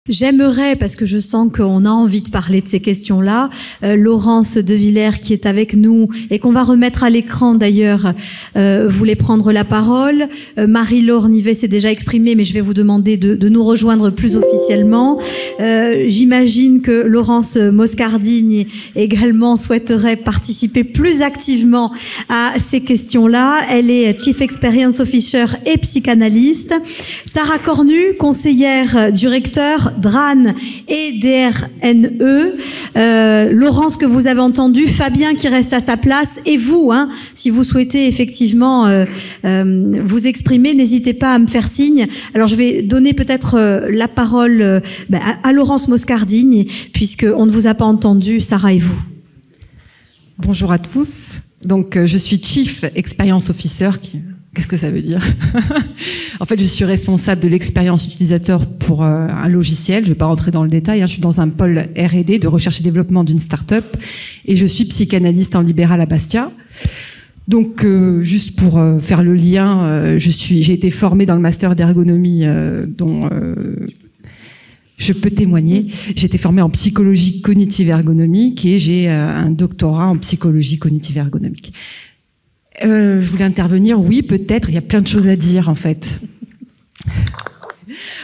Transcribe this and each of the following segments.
J'aimerais, parce que je sens qu'on a envie de parler de ces questions-là, Laurence De Villers qui est avec nous et qu'on va remettre à l'écran d'ailleurs, voulait prendre la parole. Marie-Laure Nivet s'est déjà exprimée, mais je vais vous demander de nous rejoindre plus officiellement. J'imagine que Laurence Moscardini également souhaiterait participer plus activement à ces questions-là. Elle est Chief Experience Officer et psychanalyste. Sarah Cornu, conseillère du recteur DRAN et DRNE, Laurence que vous avez entendu, Fabien qui reste à sa place, et vous, si vous souhaitez effectivement vous exprimer, n'hésitez pas à me faire signe. Alors je vais donner peut-être la parole à Laurence Moscardini, puisqu'on ne vous a pas entendu, Sarah et vous. Bonjour à tous. Donc je suis Chief Experience Officer. Qu'est-ce que ça veut dire? En fait, je suis responsable de l'expérience utilisateur pour un logiciel. Je ne vais pas rentrer dans le détail. Je suis dans un pôle R&D de recherche et développement d'une start-up et je suis psychanalyste en libéral à Bastia. Donc, juste pour faire le lien, j'ai été formée dans le master d'ergonomie dont je peux témoigner. J'ai été formée en psychologie cognitive ergonomique et j'ai un doctorat en psychologie cognitive ergonomique. Je voulais intervenir, oui, peut-être, il y a plein de choses à dire en fait.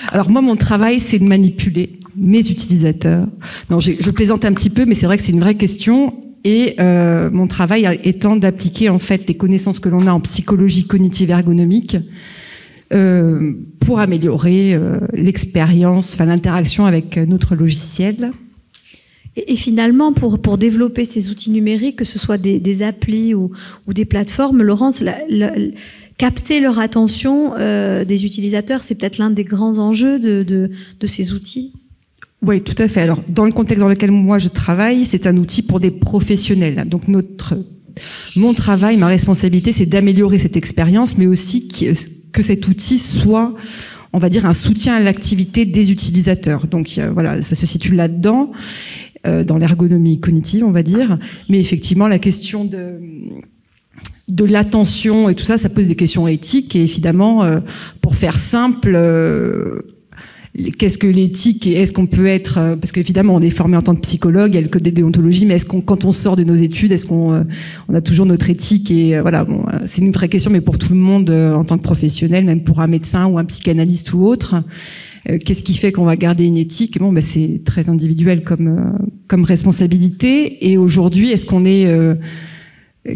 Alors moi, mon travail, c'est de manipuler mes utilisateurs. Non, je plaisante un petit peu, mais c'est vrai que c'est une vraie question. Et mon travail étant d'appliquer en fait les connaissances que l'on a en psychologie cognitive ergonomique pour améliorer l'expérience, enfin l'interaction avec notre logiciel. Et finalement, pour développer ces outils numériques, que ce soit des applis ou des plateformes, Laurence, capter leur attention des utilisateurs, c'est peut-être l'un des grands enjeux de ces outils. Oui, tout à fait. Alors, dans le contexte dans lequel moi je travaille, c'est un outil pour des professionnels. Donc, mon travail, ma responsabilité, c'est d'améliorer cette expérience, mais aussi que cet outil soit, on va dire, un soutien à l'activité des utilisateurs. Donc, voilà, ça se situe là-dedans. Dans l'ergonomie cognitive, on va dire. Mais effectivement, la question de l'attention et tout ça, ça pose des questions éthiques. Et évidemment, pour faire simple, qu'est-ce que l'éthique et est-ce qu'on peut être... Parce qu'évidemment, on est formé en tant que psychologue, il y a le code des déontologies, mais est-ce quand on sort de nos études, est-ce qu'on a toujours notre éthique? Et voilà, bon, c'est une vraie question, mais pour tout le monde, en tant que professionnel, même pour un médecin ou un psychanalyste ou autre... Qu'est-ce qui fait qu'on va garder une éthique? Bon, c'est très individuel comme responsabilité. Et aujourd'hui, est-ce qu'on est...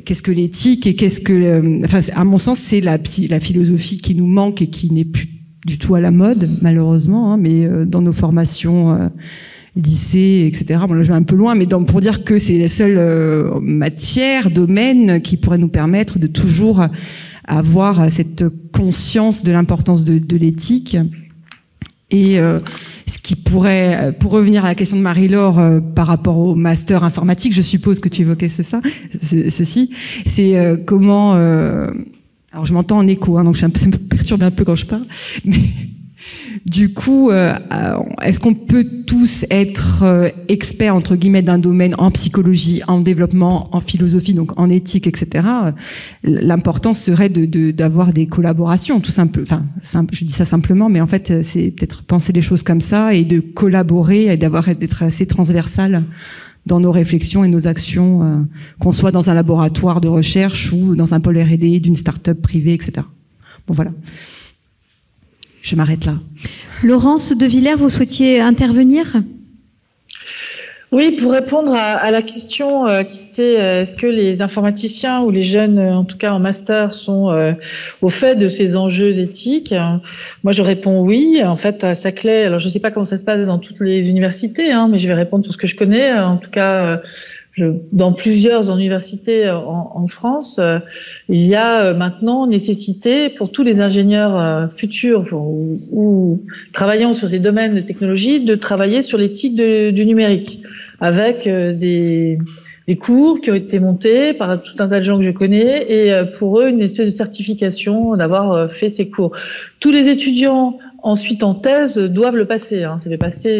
qu'est-ce que l'éthique et qu'est-ce que... enfin, à mon sens, c'est la philosophie qui nous manque et qui n'est plus du tout à la mode, malheureusement. Mais dans nos formations lycée, etc. Bon, là, je vais un peu loin, mais pour dire que c'est la seule matière, domaine qui pourrait nous permettre de toujours avoir cette conscience de l'importance de l'éthique. Et ce qui pourrait, pour revenir à la question de Marie-Laure par rapport au master informatique, je suppose que tu évoquais ceci, c'est comment... alors je m'entends en écho, donc ça me perturbe un peu quand je parle, mais du coup, est-ce qu'on peut tous être experts, entre guillemets, d'un domaine en psychologie, en développement, en philosophie, donc en éthique, etc. L'important serait d'avoir des collaborations, tout simple. Enfin, je dis ça simplement, mais en fait, c'est peut-être penser les choses comme ça et de collaborer et d'être assez transversal dans nos réflexions et nos actions, qu'on soit dans un laboratoire de recherche ou dans un pôle R&D d'une start-up privée, etc. Bon, voilà. Je m'arrête là. Laurence De Villers, vous souhaitiez intervenir? Oui, pour répondre à la question qui était est-ce que les informaticiens ou les jeunes, en tout cas en master, sont au fait de ces enjeux éthiques? Moi, je réponds oui. En fait, à Saclay, alors je ne sais pas comment ça se passe dans toutes les universités, mais je vais répondre pour ce que je connais. En tout cas, dans plusieurs universités en France, il y a maintenant nécessité pour tous les ingénieurs futurs ou travaillant sur ces domaines de technologie de travailler sur l'éthique du numérique avec des cours qui ont été montés par tout un tas de gens que je connais et pour eux une espèce de certification d'avoir fait ces cours. Tous les étudiants ensuite en thèse doivent le passer,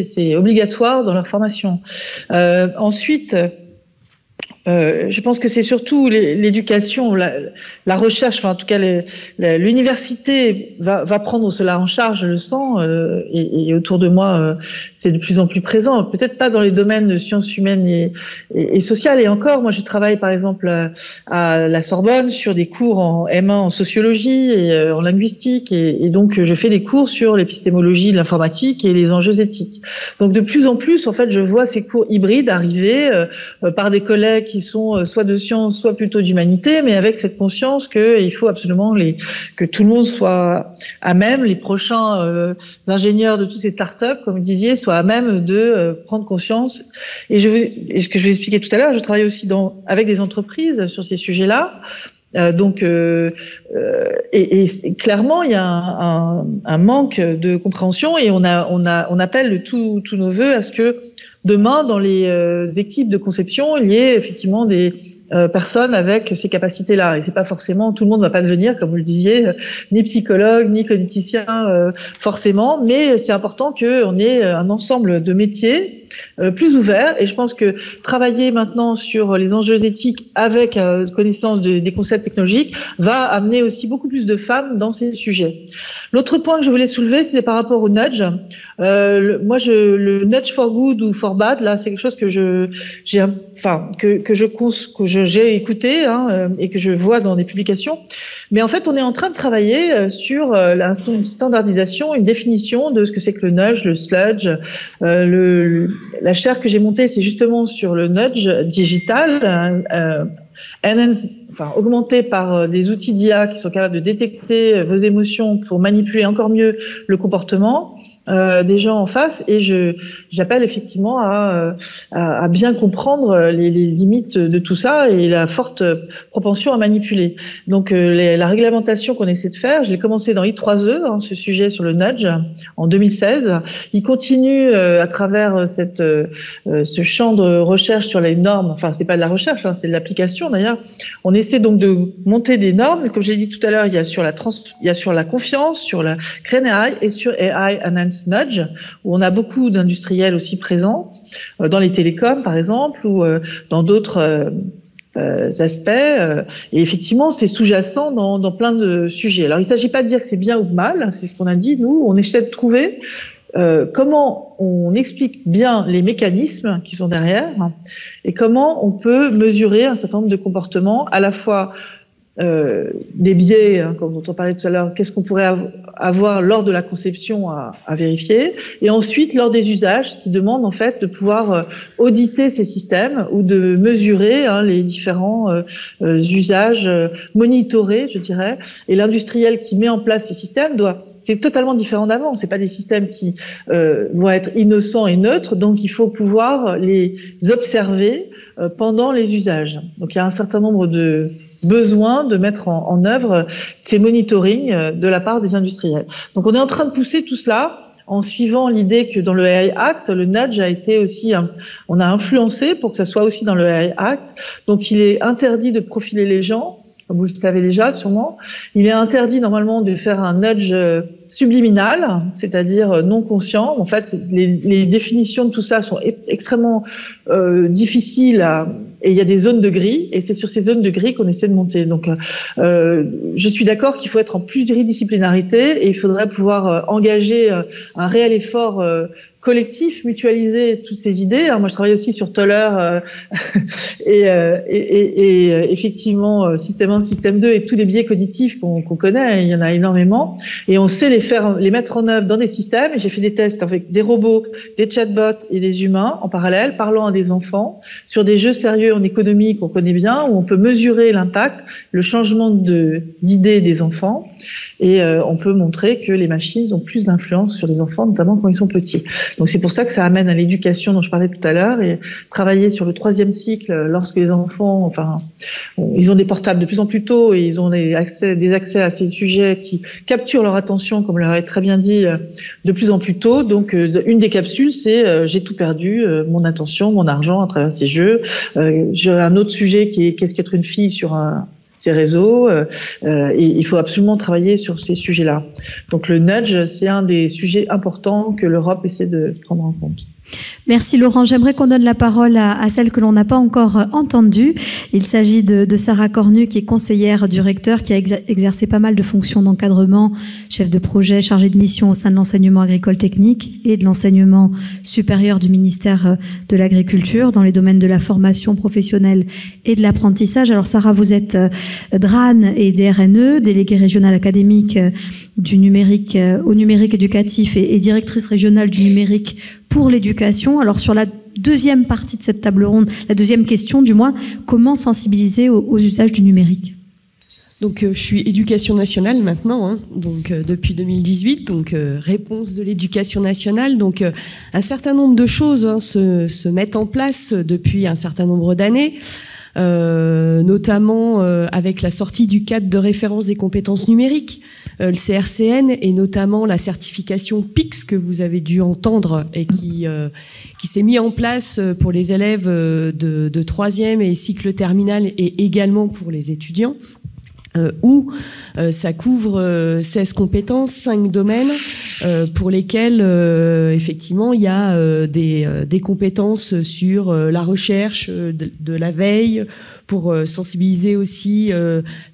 c'est obligatoire dans leur formation. Ensuite, je pense que c'est surtout l'éducation. la recherche, enfin en tout cas l'université va prendre cela en charge, je le sens, et autour de moi c'est de plus en plus présent. Peut-être pas dans les domaines de sciences humaines et sociales. Et encore, moi je travaille par exemple à la Sorbonne sur des cours en M1 en sociologie et en linguistique, et donc je fais des cours sur l'épistémologie de l'informatique et les enjeux éthiques. Donc de plus en plus, en fait, je vois ces cours hybrides arriver par des collègues qui sont soit de sciences, soit plutôt d'humanité, mais avec cette conscience qu'il faut absolument que tout le monde soit à même, les prochains ingénieurs de toutes ces startups, comme vous disiez, soient à même de prendre conscience. Et ce que je vais expliquer tout à l'heure, je travaille aussi avec des entreprises sur ces sujets-là. Et clairement, il y a un manque de compréhension, et on appelle de tous nos vœux à ce que demain, dans les équipes de conception, il y ait effectivement des personnes avec ces capacités-là. Et c'est pas forcément, tout le monde ne va pas devenir, comme vous le disiez, ni psychologue, ni cogniticien forcément, mais c'est important qu'on ait un ensemble de métiers plus ouverts. Et je pense que travailler maintenant sur les enjeux éthiques avec connaissance des concepts technologiques va amener aussi beaucoup plus de femmes dans ces sujets. L'autre point que je voulais soulever, c'était par rapport au nudge. Le nudge for good ou for bad, là, c'est quelque chose que j'ai écouté et que je vois dans des publications. Mais en fait, on est en train de travailler sur la standardisation, une définition de ce que c'est que le nudge, le sludge. La chaire que j'ai montée, c'est justement sur le nudge digital, augmenté par des outils d'IA qui sont capables de détecter vos émotions pour manipuler encore mieux le comportement des gens en face. Et j'appelle effectivement à bien comprendre les limites de tout ça et la forte propension à manipuler. Donc la réglementation qu'on essaie de faire, je l'ai commencé dans I3E, ce sujet sur le nudge, en 2016. Il continue à travers ce champ de recherche sur les normes. Enfin, c'est pas de la recherche, c'est de l'application d'ailleurs. On essaie donc de monter des normes. Comme j'ai dit tout à l'heure, il y a sur la confiance, sur la Crane AI et sur AI Enhanced Nudge, où on a beaucoup d'industriels aussi présents, dans les télécoms par exemple, ou dans d'autres aspects. Et effectivement, c'est sous-jacent dans plein de sujets. Alors, il ne s'agit pas de dire que c'est bien ou mal, c'est ce qu'on a dit. Nous, on essaie de trouver comment on explique bien les mécanismes qui sont derrière et comment on peut mesurer un certain nombre de comportements, à la fois des biais, comme dont on parlait tout à l'heure, qu'est-ce qu'on pourrait avoir lors de la conception à vérifier, et ensuite lors des usages qui demandent en fait de pouvoir auditer ces systèmes ou de mesurer les différents usages, monitorer, je dirais. Et l'industriel qui met en place ces systèmes c'est totalement différent d'avant. C'est pas des systèmes qui vont être innocents et neutres, donc il faut pouvoir les observer pendant les usages. Donc il y a un certain nombre de besoin de mettre en œuvre ces monitoring de la part des industriels. Donc on est en train de pousser tout cela en suivant l'idée que dans le AI Act, le nudge a été aussi, on a influencé pour que ça soit aussi dans le AI Act. Donc il est interdit de profiler les gens, comme vous le savez déjà sûrement. Il est interdit normalement de faire un nudge subliminal, c'est-à-dire non conscient. En fait, les définitions de tout ça sont extrêmement difficiles et il y a des zones de gris, et c'est sur ces zones de gris qu'on essaie de monter. Donc, je suis d'accord qu'il faut être en pluridisciplinarité et il faudrait pouvoir engager un réel effort collectif, mutualiser toutes ces idées. Moi, je travaille aussi sur Toller et effectivement Système 1, Système 2 et tous les biais cognitifs qu'on connaît. Il y en a énormément et on sait les mettre en œuvre dans des systèmes. Et j'ai fait des tests avec des robots, des chatbots et des humains en parallèle, parlant à des enfants sur des jeux sérieux en économie qu'on connaît bien, où on peut mesurer l'impact, le changement d'idées des enfants. Et on peut montrer que les machines ont plus d'influence sur les enfants, notamment quand ils sont petits. Donc c'est pour ça que ça amène à l'éducation dont je parlais tout à l'heure, et travailler sur le 3e cycle lorsque les enfants, ils ont des portables de plus en plus tôt et ils ont des accès à ces sujets qui capturent leur attention, comme l'avait très bien dit, de plus en plus tôt. Donc une des capsules, c'est j'ai tout perdu, mon attention, mon argent à travers ces jeux. J'ai un autre sujet qui est qu'est-ce qu'être une fille sur ces réseaux, et il faut absolument travailler sur ces sujets-là. Donc le nudge, c'est un des sujets importants que l'Europe essaie de prendre en compte. Merci Laurent. J'aimerais qu'on donne la parole à celle que l'on n'a pas encore entendue. Il s'agit de Sarah Cornu, qui est conseillère du recteur, qui a exercé pas mal de fonctions d'encadrement, chef de projet, chargé de mission au sein de l'enseignement agricole technique et de l'enseignement supérieur du ministère de l'Agriculture dans les domaines de la formation professionnelle et de l'apprentissage. Alors Sarah, vous êtes DRAN et DRNE, déléguée régionale académique du numérique au numérique éducatif et directrice régionale du numérique pour l'éducation. Alors sur la deuxième partie de cette table ronde, la deuxième question du moins, comment sensibiliser aux usages du numérique? Donc je suis éducation nationale maintenant, donc depuis 2018, donc réponse de l'éducation nationale. Donc un certain nombre de choses se mettent en place depuis un certain nombre d'années. Notamment avec la sortie du cadre de référence des compétences numériques, le CRCN, et notamment la certification PICS que vous avez dû entendre et qui s'est mis en place pour les élèves de 3e et cycle terminal et également pour les étudiants. Où ça couvre 16 compétences, 5 domaines pour lesquels effectivement il y a des compétences sur la recherche, de la veille, pour sensibiliser aussi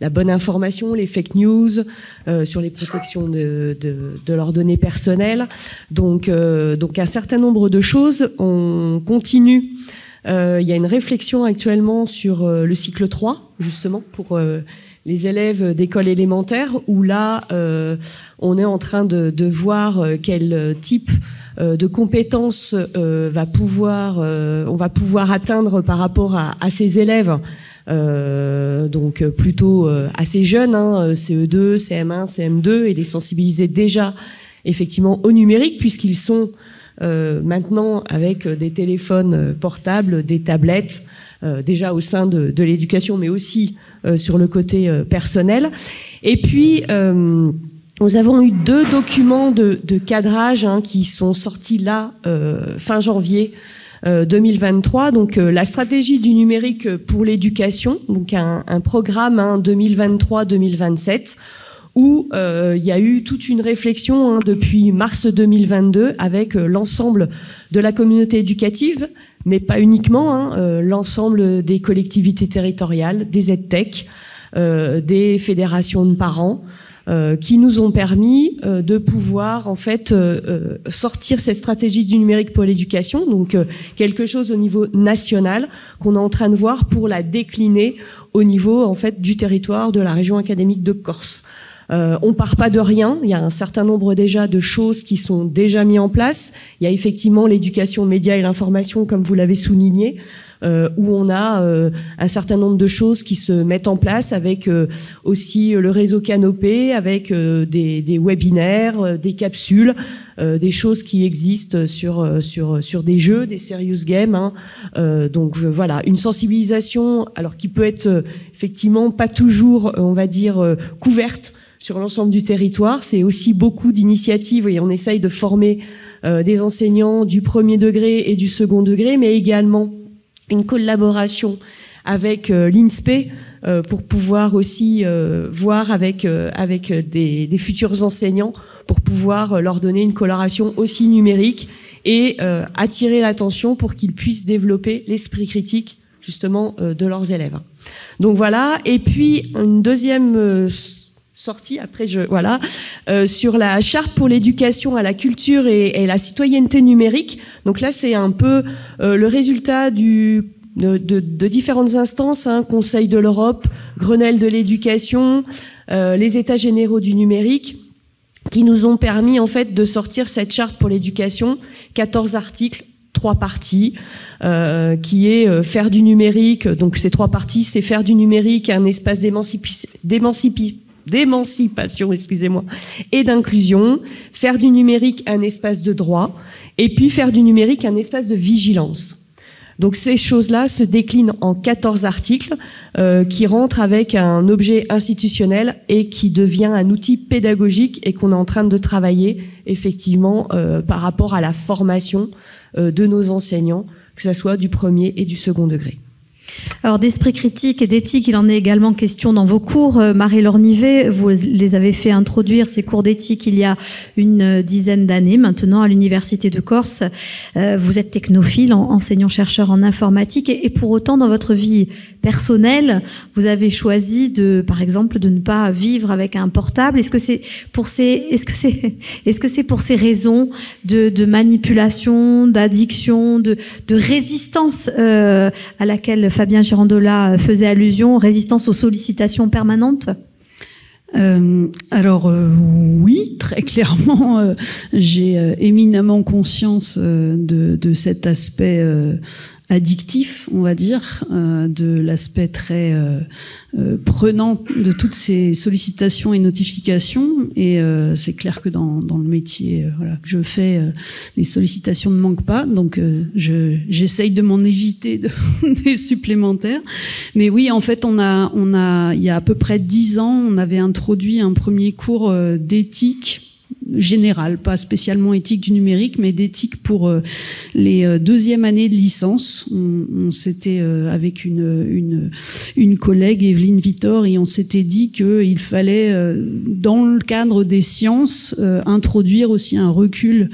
la bonne information, les fake news, sur les protections de leurs données personnelles. Donc un certain nombre de choses. On continue. Il y a une réflexion actuellement sur le cycle 3, justement, pour les élèves d'école élémentaire, où là, on est en train de voir quel type de compétences on va pouvoir atteindre par rapport à ces élèves, donc plutôt assez jeunes, CE2, CM1, CM2, et les sensibiliser déjà effectivement au numérique, puisqu'ils sont maintenant avec des téléphones portables, des tablettes, déjà au sein de l'éducation, mais aussi sur le côté personnel. Et puis, nous avons eu 2 documents de cadrage qui sont sortis là, fin janvier 2023. Donc, la stratégie du numérique pour l'éducation, donc un programme 2023-2027, où il y a eu toute une réflexion depuis mars 2022 avec l'ensemble de la communauté éducative, mais pas uniquement, l'ensemble des collectivités territoriales, des EdTech, des fédérations de parents, qui nous ont permis de pouvoir en fait sortir cette stratégie du numérique pour l'éducation, donc quelque chose au niveau national qu'on est en train de voir pour la décliner au niveau en fait du territoire de la région académique de Corse. On part pas de rien, il y a un certain nombre déjà de choses qui sont déjà mises en place. Il y a effectivement l'éducation média et l'information, comme vous l'avez souligné, où on a un certain nombre de choses qui se mettent en place avec aussi le réseau Canopé, avec des webinaires, des capsules, des choses qui existent sur des jeux, des serious games. Donc voilà, une sensibilisation, alors qui peut être effectivement pas toujours, on va dire, couverte sur l'ensemble du territoire. C'est aussi beaucoup d'initiatives et on essaye de former des enseignants du premier degré et du second degré, mais également une collaboration avec l'INSPE pour pouvoir aussi voir avec des futurs enseignants pour pouvoir leur donner une coloration aussi numérique et attirer l'attention pour qu'ils puissent développer l'esprit critique justement de leurs élèves. Donc voilà, et puis une deuxième sortie, après sur la charte pour l'éducation à la culture et la citoyenneté numérique. Donc là, c'est un peu le résultat de différentes instances, Conseil de l'Europe, Grenelle de l'éducation, les États généraux du numérique, qui nous ont permis en fait de sortir cette charte pour l'éducation, 14 articles, 3 parties, qui est faire du numérique. Donc ces 3 parties, c'est faire du numérique un espace d'émancipation, excusez-moi, et d'inclusion, faire du numérique un espace de droit, et puis faire du numérique un espace de vigilance. Donc ces choses-là se déclinent en 14 articles qui rentrent avec un objet institutionnel et qui devient un outil pédagogique et qu'on est en train de travailler effectivement par rapport à la formation de nos enseignants, que ce soit du premier et du second degré. Alors d'esprit critique et d'éthique, il en est également question dans vos cours. Marie-Laure Nivet, vous les avez fait introduire, ces cours d'éthique, il y a une dizaine d'années maintenant à l'Université de Corse. Vous êtes technophile, enseignant-chercheur en informatique, et pour autant, dans votre vie personnelle, vous avez choisi par exemple, de ne pas vivre avec un portable. Est-ce que c'est pour ces raisons de manipulation, d'addiction, de résistance à laquelle Fabien Girandola faisait allusion, résistance aux sollicitations permanentes? Oui, très clairement, j'ai éminemment conscience de cet aspect addictif, on va dire, de l'aspect très prenant de toutes ces sollicitations et notifications. Et c'est clair que dans le métier que je fais, les sollicitations ne manquent pas, donc j'essaye de m'en éviter des supplémentaires. Mais oui, en fait, il y a à peu près 10 ans, on avait introduit un premier cours d'éthique générale, pas spécialement éthique du numérique, mais d'éthique pour les deuxième années de licence. On s'était avec une collègue, Evelyne Vittor, et on s'était dit qu'il fallait, dans le cadre des sciences, introduire aussi un recul,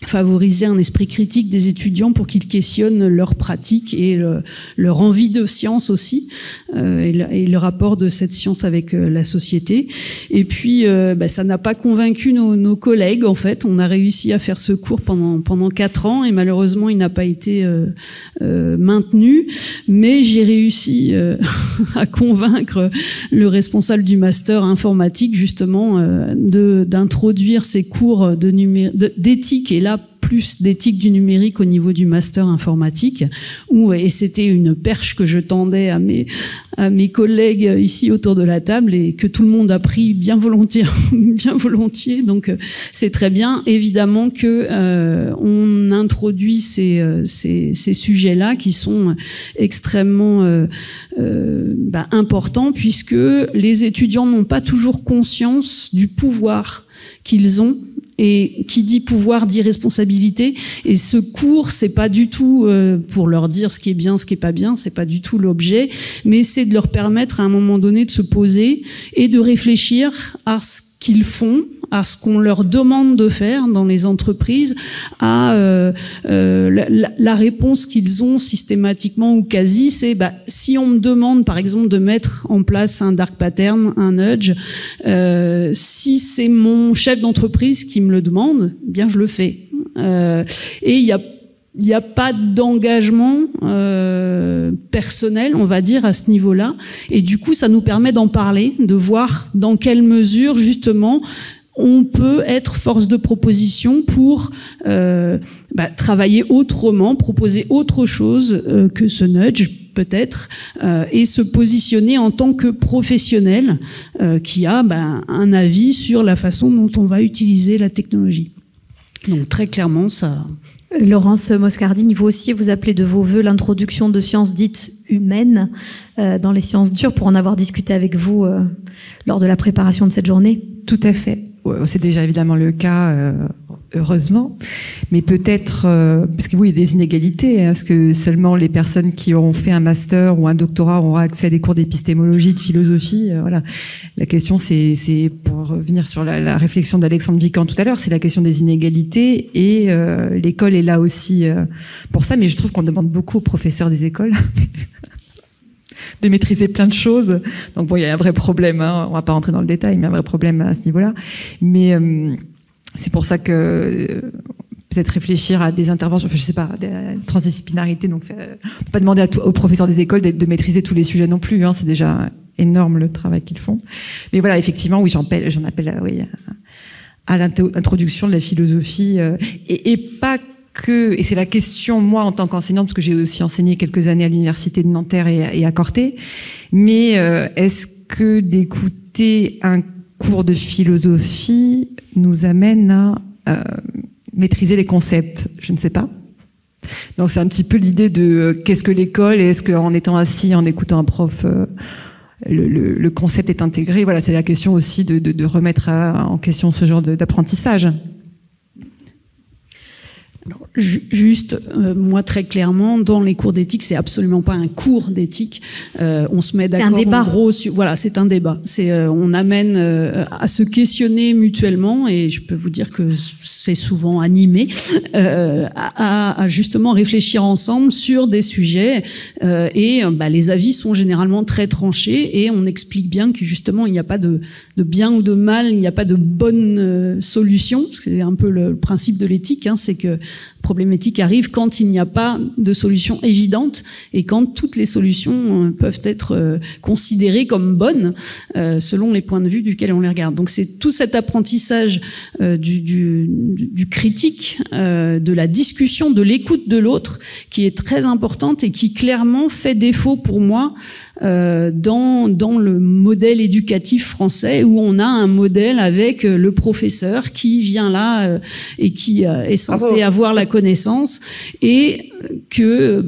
favoriser un esprit critique des étudiants pour qu'ils questionnent leurs pratiques et leur envie de science aussi, et le rapport de cette science avec la société. Et puis, ça n'a pas convaincu nos collègues, en fait. On a réussi à faire ce cours pendant 4 ans, et malheureusement, il n'a pas été maintenu. Mais j'ai réussi à convaincre le responsable du master informatique, justement, d'introduire ces cours d'éthique, et là, plus d'éthique du numérique au niveau du master informatique, et c'était une perche que je tendais à mes collègues ici autour de la table, et que tout le monde a pris bien volontiers. Donc c'est très bien. Évidemment que on introduit ces sujets-là qui sont extrêmement importants, puisque les étudiants n'ont pas toujours conscience du pouvoir qu'ils ont. Et qui dit pouvoir dit responsabilité. Et ce cours, c'est pas du tout pour leur dire ce qui est bien, ce qui est pas bien. C'est pas du tout l'objet, mais c'est de leur permettre à un moment donné de se poser et de réfléchir à ce qu'ils font, à ce qu'on leur demande de faire dans les entreprises, à la réponse qu'ils ont systématiquement ou quasi, c'est si on me demande par exemple de mettre en place un dark pattern, un nudge, si c'est mon chef d'entreprise qui me le demande, bien je le fais. Et il y a pas d'engagement personnel, on va dire, à ce niveau-là. Et du coup, ça nous permet d'en parler, de voir dans quelle mesure, justement, on peut être force de proposition pour travailler autrement, proposer autre chose que ce nudge, peut-être, et se positionner en tant que professionnel qui a un avis sur la façon dont on va utiliser la technologie. Donc, très clairement, ça... Laurence Moscardini, vous aussi, vous appelez de vos voeux l'introduction de sciences dites humaines dans les sciences dures, pour en avoir discuté avec vous lors de la préparation de cette journée. Tout à fait. C'est déjà évidemment le cas, heureusement, mais peut-être, parce que oui, il y a des inégalités, est-ce que seulement les personnes qui auront fait un master ou un doctorat auront accès à des cours d'épistémologie, de philosophie, voilà. La question, c'est pour revenir sur la réflexion d'Alexandre Vican tout à l'heure, c'est la question des inégalités, et l'école est là aussi pour ça, mais je trouve qu'on demande beaucoup aux professeurs des écoles de maîtriser plein de choses. Donc bon, il y a un vrai problème, on va pas rentrer dans le détail, mais un vrai problème à ce niveau-là. Mais c'est pour ça que peut-être réfléchir à des interventions, je sais pas, une transdisciplinarité. Donc, on peut pas demander aux professeurs des écoles de maîtriser tous les sujets non plus. C'est déjà énorme le travail qu'ils font. Mais voilà, effectivement, oui, j'en appelle à l'introduction de la philosophie et pas que, et c'est la question, moi, en tant qu'enseignante, parce que j'ai aussi enseigné quelques années à l'université de Nanterre et à Corté, mais est-ce que d'écouter un cours de philosophie nous amène à maîtriser les concepts? Je ne sais pas. Donc c'est un petit peu l'idée de qu'est-ce que l'école, et est-ce qu'en étant assis, en écoutant un prof, le concept est intégré? Voilà, c'est la question aussi de remettre en question ce genre d'apprentissage. Juste, moi très clairement, dans les cours d'éthique, c'est absolument pas un cours d'éthique. On se met d'accord. C'est un débat. En gros, voilà, c'est un débat. On amène à se questionner mutuellement, et je peux vous dire que c'est souvent animé à justement réfléchir ensemble sur des sujets. Et les avis sont généralement très tranchés, et on explique bien que justement il n'y a pas de bien ou de mal, il n'y a pas de bonne solution. Parce que c'est un peu le principe de l'éthique, c'est que problématique arrive quand il n'y a pas de solution évidente et quand toutes les solutions peuvent être considérées comme bonnes selon les points de vue duquel on les regarde. Donc c'est tout cet apprentissage du critique, de la discussion, de l'écoute de l'autre qui est très importante et qui clairement fait défaut pour moi dans le modèle éducatif français, où on a un modèle avec le professeur qui vient là et qui est censé avoir la connaissance, et que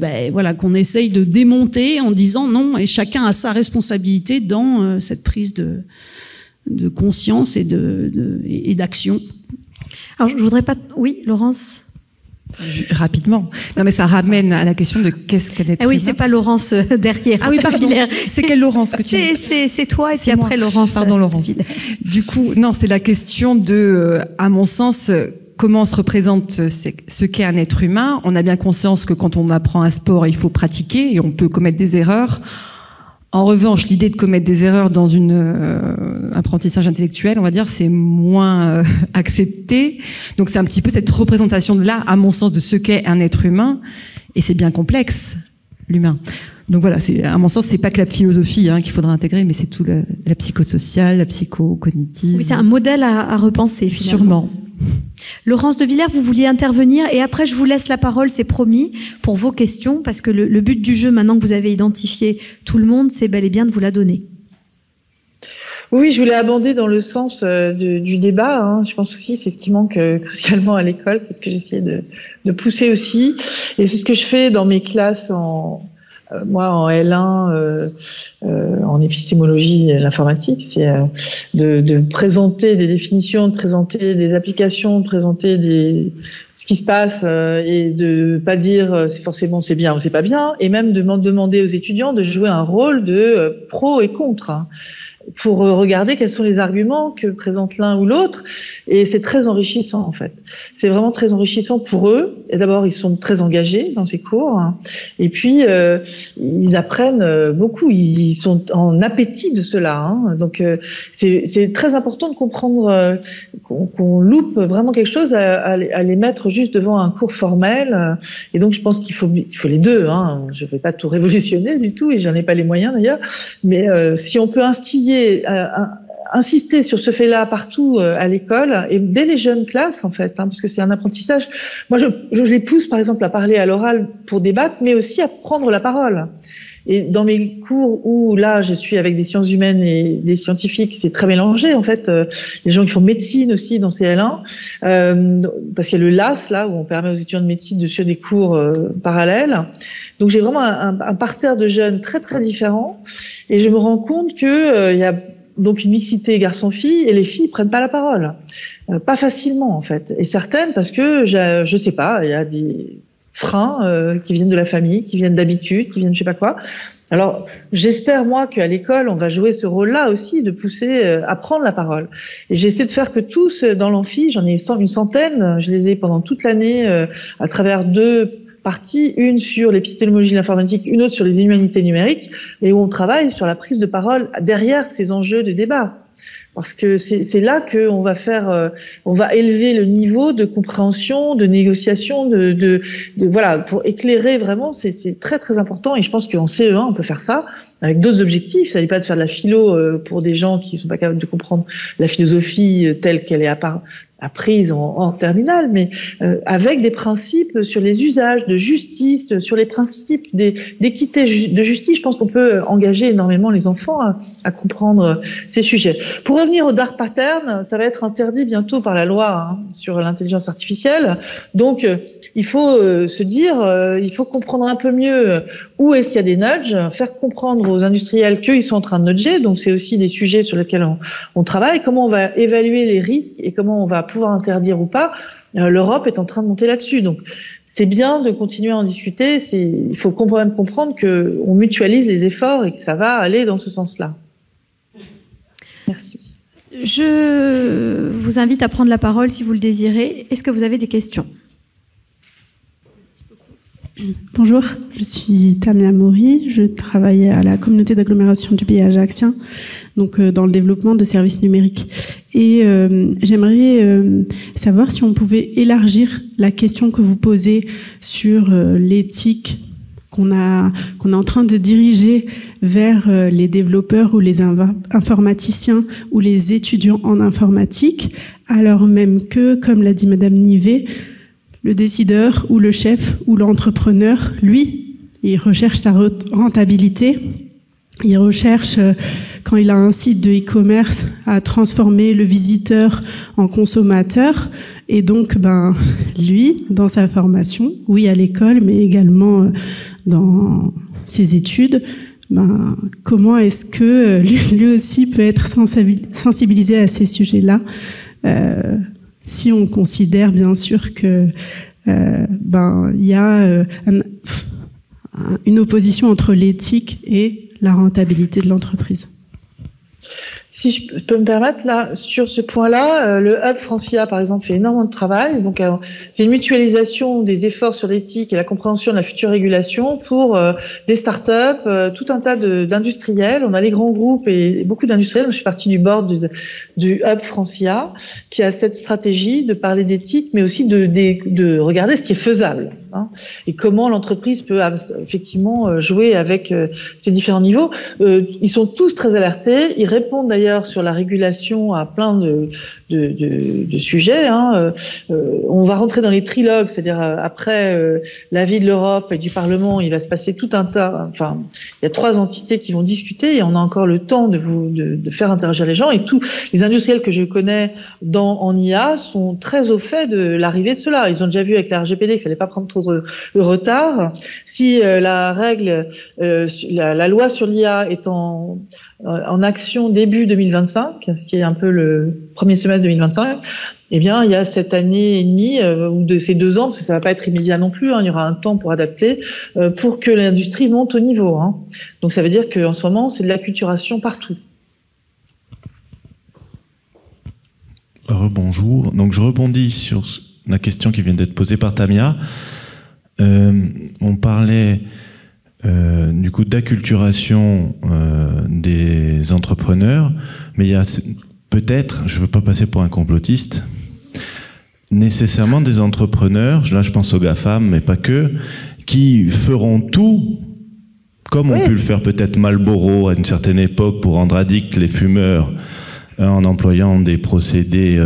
qu'on essaye de démonter en disant non, et chacun a sa responsabilité dans cette prise de conscience et d'action. Alors je voudrais pas... Oui, Laurence? Rapidement. Non, mais ça ramène à la question de qu'est-ce qu'un être humain. Oui, c'est pas Laurence derrière. Ah oui, pardon. C'est quelle Laurence que tu... C'est toi, et puis après Laurence. Pardon, Laurence. Du coup, non, c'est la question de, à mon sens, comment on se représente ce qu'est un être humain. On a bien conscience que quand on apprend un sport, il faut pratiquer et on peut commettre des erreurs. En revanche, l'idée de commettre des erreurs dans un apprentissage intellectuel, on va dire, c'est moins accepté. Donc c'est un petit peu cette représentation-là, à mon sens, de ce qu'est un être humain. Et c'est bien complexe, l'humain. Donc voilà, à mon sens, c'est pas que la philosophie qu'il faudra intégrer, mais c'est tout la psychosociale, la psychocognitive. Oui, c'est un modèle à repenser, finalement. Sûrement. Laurence de Villers, vous vouliez intervenir, et après je vous laisse la parole, c'est promis, pour vos questions, parce que le but du jeu, maintenant que vous avez identifié tout le monde, c'est bel et bien de vous la donner. Oui, je voulais abonder dans le sens du débat. Je pense aussi c'est ce qui manque crucialement à l'école, c'est ce que j'essayais de pousser aussi, et c'est ce que je fais dans mes classes moi, en L1, en épistémologie et l'informatique, c'est de présenter des définitions, de présenter des applications, de présenter ce qui se passe et de pas dire forcément c'est bien ou c'est pas bien, et même de demander aux étudiants de jouer un rôle de pro et contre, pour regarder quels sont les arguments que présente l'un ou l'autre. Et c'est très enrichissant, en fait. C'est vraiment très enrichissant pour eux. Et d'abord, ils sont très engagés dans ces cours. Et puis, ils apprennent beaucoup. Ils sont en appétit de cela. Donc, c'est très important de comprendre qu'on loupe vraiment quelque chose à les mettre juste devant un cours formel. Et donc, je pense qu'il faut les deux. Je ne vais pas tout révolutionner du tout, et j'en ai pas les moyens d'ailleurs. Mais si on peut insister sur ce fait-là partout à l'école, et dès les jeunes classes en fait, parce que c'est un apprentissage. Moi, je les pousse par exemple à parler à l'oral pour débattre, mais aussi à prendre la parole. Et dans mes cours où là je suis avec des sciences humaines et des scientifiques, c'est très mélangé en fait. Les gens qui font médecine aussi dans ces L1, parce qu'il y a le LAS là où on permet aux étudiants de médecine de suivre des cours parallèles. Donc j'ai vraiment un parterre de jeunes très très différents, et je me rends compte que il y a donc une mixité garçons-filles, et les filles prennent pas la parole, pas facilement en fait, et certaines parce que je sais pas, il y a des freins qui viennent de la famille, qui viennent d'habitude, qui viennent je sais pas quoi. Alors j'espère moi qu'à l'école on va jouer ce rôle-là aussi, de pousser à prendre la parole. Et j'essaie de faire que tous dans l'amphi, j'en ai une centaine, je les ai pendant toute l'année à travers 2 parties, une sur l'épistémologie de l'informatique, une autre sur les humanités numériques, et où on travaille sur la prise de parole derrière ces enjeux de débat. Parce que c'est là qu'on va on va élever le niveau de compréhension, de négociation, voilà, pour éclairer vraiment, c'est très très important. Et je pense qu'en CE1 on peut faire ça avec d'autres objectifs. Ça n'est pas de faire de la philo pour des gens qui sont pas capables de comprendre la philosophie telle qu'elle est apprise en terminale, mais avec des principes sur les usages de justice, sur les principes d'équité de justice. Je pense qu'on peut engager énormément les enfants à comprendre ces sujets. Pour revenir au dark pattern, ça va être interdit bientôt par la loi sur l'intelligence artificielle. Donc il faut se dire, il faut comprendre un peu mieux où est-ce qu'il y a des nudges, faire comprendre aux industriels qu'ils sont en train de nudger. Donc c'est aussi des sujets sur lesquels on travaille, comment on va évaluer les risques et comment on va pouvoir interdire ou pas. L'Europe est en train de monter là-dessus. Donc, c'est bien de continuer à en discuter. Il faut quand même comprendre qu'on mutualise les efforts et que ça va aller dans ce sens-là. Merci. Je vous invite à prendre la parole si vous le désirez. Est-ce que vous avez des questions ? Bonjour, je suis Tamia Mori, je travaille à la communauté d'agglomération du Pays ajaccien, donc dans le développement de services numériques. Et j'aimerais savoir si on pouvait élargir la question que vous posez sur l'éthique qu'on est en train de diriger vers les développeurs ou les informaticiens ou les étudiants en informatique, alors même que, comme l'a dit Madame Nivet, le décideur ou le chef ou l'entrepreneur, lui, il recherche sa rentabilité. Il recherche, quand il a un site de e-commerce, à transformer le visiteur en consommateur. Et donc, lui, dans sa formation, oui, à l'école, mais également dans ses études, comment est-ce que lui aussi peut être sensibilisé à ces sujets-là, si on considère bien sûr que il y a une opposition entre l'éthique et la rentabilité de l'entreprise. Si je peux me permettre, là, sur ce point-là, le Hub Francia, par exemple, fait énormément de travail. Donc, c'est une mutualisation des efforts sur l'éthique et la compréhension de la future régulation pour des startups, tout un tas d'industriels. On a les grands groupes et beaucoup d'industriels. Je suis partie du board du Hub Francia, qui a cette stratégie de parler d'éthique, mais aussi de regarder ce qui est faisable, hein, et comment l'entreprise peut effectivement jouer avec ces différents niveaux. Ils sont tous très alertés. Ils répondent d'ailleurs sur la régulation à plein de sujets. Hein. On va rentrer dans les trilogues, c'est-à-dire après l'avis de l'Europe et du Parlement, il va se passer tout un tas. Enfin, il y a 3 entités qui vont discuter et on a encore le temps de faire interagir les gens. Et tous les industriels que je connais en IA sont très au fait de l'arrivée de cela. Ils ont déjà vu avec la RGPD qu'il fallait pas prendre trop de retard. Si la règle, la loi sur l'IA est en action début 2025, ce qui est un peu le premier semestre 2025, eh bien, il y a cette année et demie, ou de ces 2 ans, parce que ça va pas être immédiat non plus, hein, il y aura un temps pour adapter, pour que l'industrie monte au niveau. Hein. Donc, ça veut dire qu'en ce moment, c'est de l'acculturation partout. Rebonjour. Donc, je rebondis sur la question qui vient d'être posée par Tamia. On parlait du coup d'acculturation des entrepreneurs, mais il y a peut-être, je ne veux pas passer pour un complotiste, nécessairement des entrepreneurs, là je pense aux GAFAM, mais pas que, qui feront tout, comme on pu le faire peut-être Marlboro à une certaine époque pour rendre addicts les fumeurs, en employant des procédés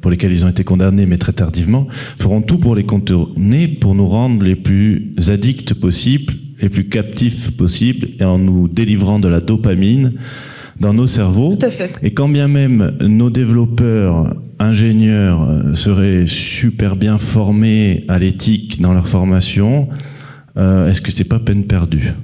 pour lesquels ils ont été condamnés, mais très tardivement, feront tout pour les contourner, pour nous rendre les plus addicts possibles, les plus captifs possibles, et en nous délivrant de la dopamine dans nos cerveaux. Tout à fait. Et quand bien même nos développeurs, ingénieurs seraient super bien formés à l'éthique dans leur formation, est-ce que c'est pas peine perdue?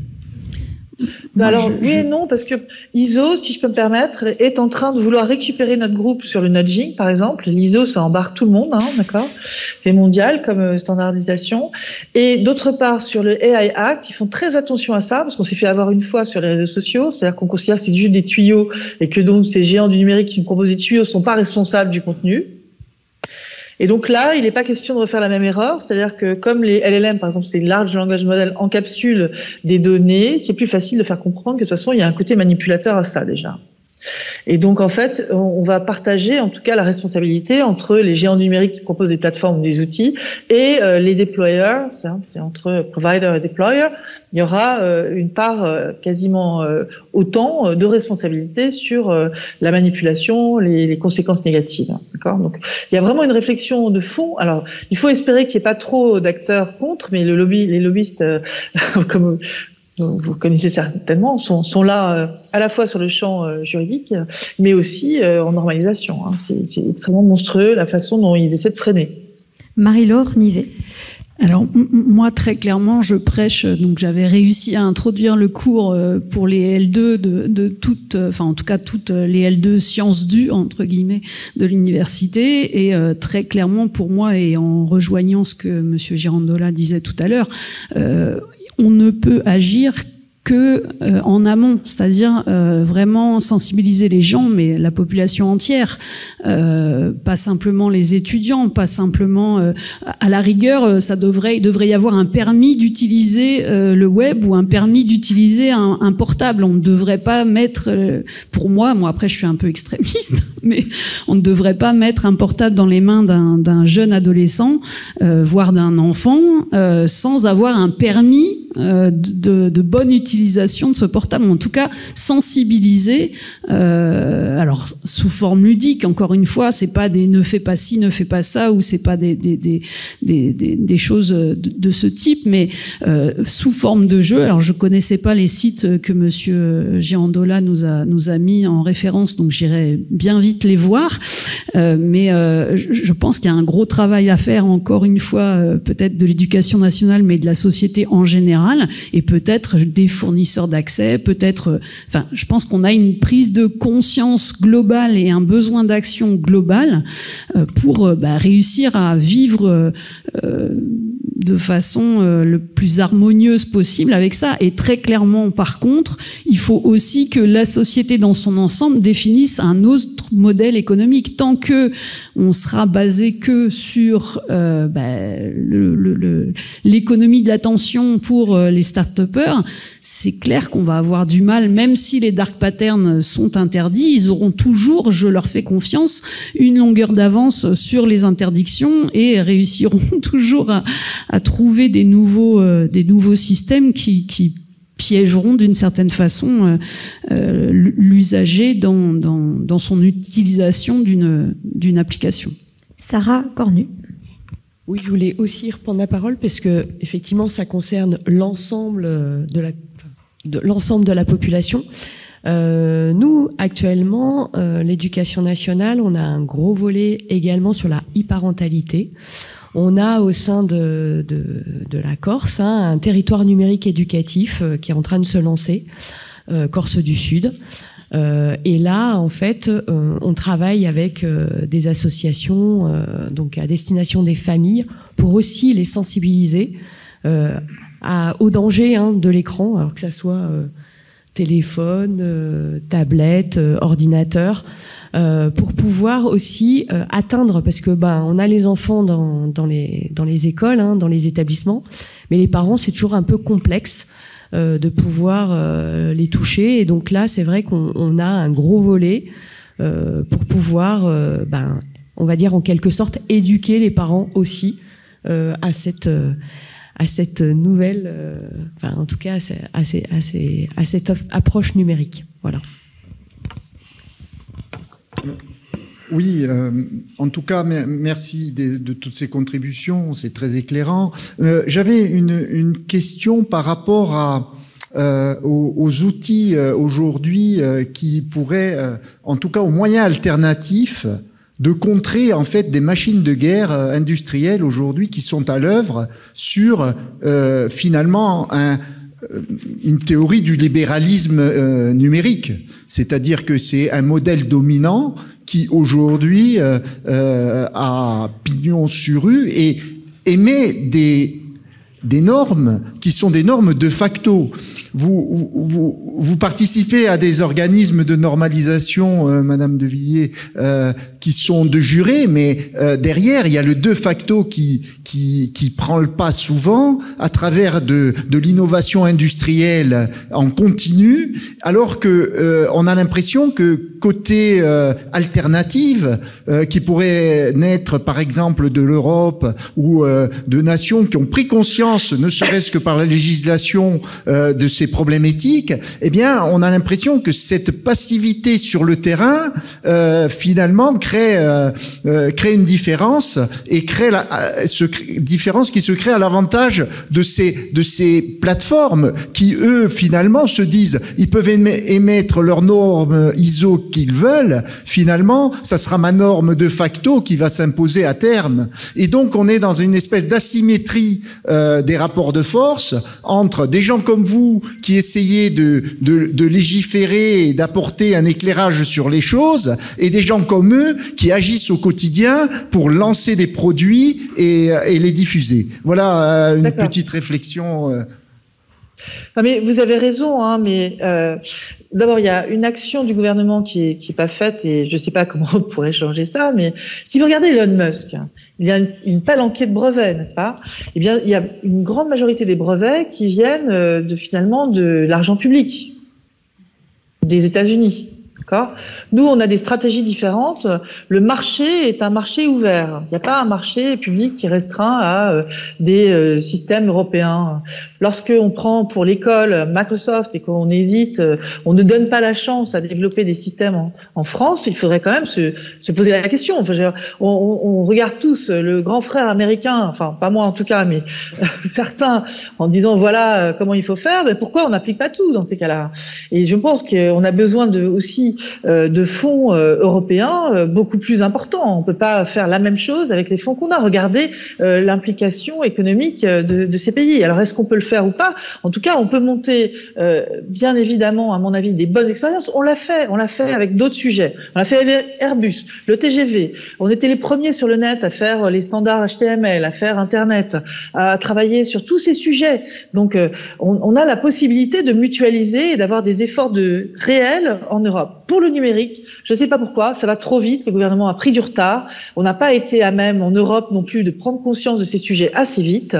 Alors, oui et non, parce que ISO, si je peux me permettre, est en train de vouloir récupérer notre groupe sur le nudging, par exemple. L'ISO, ça embarque tout le monde, hein, d'accord? C'est mondial comme standardisation. Et d'autre part, sur le AI Act, ils font très attention à ça, parce qu'on s'est fait avoir une fois sur les réseaux sociaux, c'est-à-dire qu'on considère que c'est juste des tuyaux, et que donc ces géants du numérique qui nous proposent des tuyaux sont pas responsables du contenu. Et donc là, il n'est pas question de refaire la même erreur, c'est-à-dire que comme les LLM, par exemple, c'est Large Language Model, encapsulent des données, c'est plus facile de faire comprendre que de toute façon, il y a un côté manipulateur à ça déjà. Et donc, en fait, on va partager, en tout cas, la responsabilité entre les géants numériques qui proposent des plateformes ou des outils et les déployeurs, c'est entre provider et deployer. Il y aura une part quasiment autant de responsabilité sur la manipulation, les conséquences négatives. D'accord ? Donc, il y a vraiment une réflexion de fond. Alors, il faut espérer qu'il n'y ait pas trop d'acteurs contre, mais les lobbyistes, comme vous connaissez certainement, sont là à la fois sur le champ juridique, mais aussi en normalisation. Hein. C'est extrêmement monstrueux la façon dont ils essaient de freiner. Marie-Laure Nivet. Alors moi très clairement je prêche, donc j'avais réussi à introduire le cours pour les L2 de toutes, enfin en tout cas toutes les L2 sciences dues entre guillemets de l'université, et très clairement pour moi, et en rejoignant ce que Monsieur Girandola disait tout à l'heure, on ne peut agir que en amont, c'est-à-dire vraiment sensibiliser les gens, mais la population entière, pas simplement les étudiants, pas simplement à la rigueur, il devrait y avoir un permis d'utiliser le web ou un permis d'utiliser un portable. On ne devrait pas mettre, pour moi après je suis un peu extrémiste, mais on ne devrait pas mettre un portable dans les mains d'un jeune adolescent, voire d'un enfant, sans avoir un permis de bonne utilisation de ce portable, en tout cas sensibiliser, alors sous forme ludique, encore une fois, c'est pas des ne fais pas ci, ne fais pas ça, ou c'est pas des choses de ce type, mais sous forme de jeu. Alors je connaissais pas les sites que Monsieur Girandola nous a mis en référence, donc j'irai bien vite les voir, mais je pense qu'il y a un gros travail à faire, encore une fois, peut-être de l'éducation nationale, mais de la société en général, et peut-être des fournisseurs d'accès, peut-être, enfin, je pense qu'on a une prise de conscience globale et un besoin d'action globale pour réussir à vivre de façon le plus harmonieuse possible avec ça. Et très clairement, par contre, il faut aussi que la société dans son ensemble définisse un autre modèle économique. Tant que on sera basé que sur l'économie de l'attention pour les start-upers, c'est clair qu'on va avoir du mal, même si les dark patterns sont interdits, ils auront toujours, je leur fais confiance, une longueur d'avance sur les interdictions et réussiront toujours à trouver des nouveaux systèmes qui piégeront d'une certaine façon l'usager dans son utilisation d'une application. Sarah Cornu. Oui, je voulais aussi reprendre la parole parce que effectivement, ça concerne l'ensemble de la population. Nous, actuellement, l'éducation nationale, on a un gros volet également sur la e-parentalité. On a au sein de la Corse un territoire numérique éducatif qui est en train de se lancer, Corse du Sud. Et là, en fait, on travaille avec des associations donc à destination des familles pour aussi les sensibiliser au danger de l'écran, alors que ça soit téléphone, tablette, ordinateur, pour pouvoir aussi atteindre, parce que on a les enfants dans les écoles, dans les établissements, mais les parents, c'est toujours un peu complexe de pouvoir les toucher. Et donc là, c'est vrai qu'on a un gros volet pour pouvoir, on va dire en quelque sorte, éduquer les parents aussi à cette nouvelle, en tout cas à cette approche numérique. Voilà. Oui, en tout cas, merci de toutes ces contributions, c'est très éclairant. J'avais une question par rapport aux outils aujourd'hui qui pourraient, en tout cas aux moyens alternatifs, de contrer en fait des machines de guerre industrielles aujourd'hui qui sont à l'œuvre sur finalement une théorie du libéralisme numérique, c'est-à-dire que c'est un modèle dominant qui aujourd'hui a pignon sur rue et émet des normes qui sont des normes de facto. Vous participez à des organismes de normalisation, Madame de Villiers, qui sont de jurés, mais derrière il y a le de facto qui prend le pas souvent à travers de l'innovation industrielle en continu, alors que on a l'impression que côté alternative qui pourrait naître par exemple de l'Europe ou de nations qui ont pris conscience, ne serait-ce que par la législation de ces problèmes éthiques, eh bien on a l'impression que cette passivité sur le terrain finalement crée une différence et crée différence qui se crée à l'avantage de ces plateformes qui, eux, finalement, se disent, ils peuvent émettre leurs normes ISO qu'ils veulent. Finalement, ça sera ma norme de facto qui va s'imposer à terme. Et donc, on est dans une espèce d'asymétrie des rapports de force entre des gens comme vous qui essayez de légiférer et d'apporter un éclairage sur les choses et des gens comme eux qui agissent au quotidien pour lancer des produits et les diffuser. Voilà une petite réflexion. Non, mais vous avez raison, hein, mais d'abord, il y a une action du gouvernement qui est pas faite et je ne sais pas comment on pourrait changer ça, mais si vous regardez Elon Musk, il y a une palanquée de brevets, n'est-ce pas? Eh bien, il y a une grande majorité des brevets qui viennent finalement de l'argent public des États-Unis. D'accord ? Nous, on a des stratégies différentes. Le marché est un marché ouvert. Il n'y a pas un marché public qui est restreint à des systèmes européens. Lorsqu'on prend pour l'école Microsoft et qu'on hésite, on ne donne pas la chance à développer des systèmes en France, il faudrait quand même se poser la question. Enfin, on regarde tous le grand frère américain, enfin pas moi en tout cas, mais certains, en disant voilà comment il faut faire. Mais pourquoi on n'applique pas tout dans ces cas-là? Et je pense qu'on a besoin aussi de fonds européens beaucoup plus importants. On ne peut pas faire la même chose avec les fonds qu'on a. Regardez l'implication économique de ces pays. Alors est-ce qu'on peut le faire ou pas? En tout cas, on peut monter bien évidemment, à mon avis, des bonnes expériences. On l'a fait avec d'autres sujets. On l'a fait avec Airbus, le TGV. On était les premiers sur le net à faire les standards HTML, à faire Internet, à travailler sur tous ces sujets. Donc on a la possibilité de mutualiser et d'avoir des efforts réels en Europe. Pour le numérique, je ne sais pas pourquoi, ça va trop vite, le gouvernement a pris du retard, on n'a pas été à même en Europe non plus de prendre conscience de ces sujets assez vite.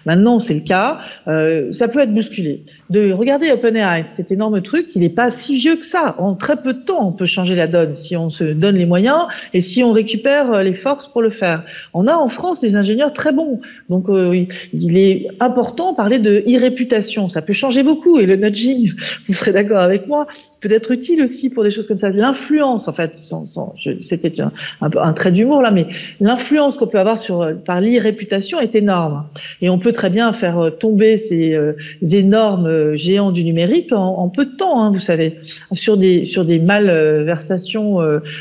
Maintenant, c'est le cas, ça peut être bousculé. Regardez OpenAI, cet énorme truc, il n'est pas si vieux que ça. En très peu de temps, on peut changer la donne si on se donne les moyens et si on récupère les forces pour le faire. On a en France des ingénieurs très bons, donc il est important de parler de e-réputation, ça peut changer beaucoup et le nudging, vous serez d'accord avec moi, peut être utile aussi pour des choses comme ça. L'influence, en fait, c'était un trait d'humour là, mais l'influence qu'on peut avoir par l'e-réputation est énorme. Et on peut très bien faire tomber ces énormes géants du numérique en peu de temps, hein, vous savez, sur des malversations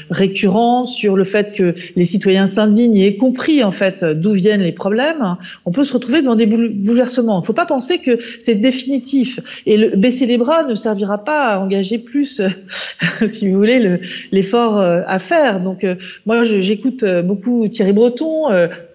récurrentes, sur le fait que les citoyens s'indignent et aient compris en fait d'où viennent les problèmes. On peut se retrouver devant des bouleversements. Il ne faut pas penser que c'est définitif. Et baisser les bras ne servira pas à engager plus, si vous voulez, l'effort à faire. Donc, moi, j'écoute beaucoup Thierry Breton.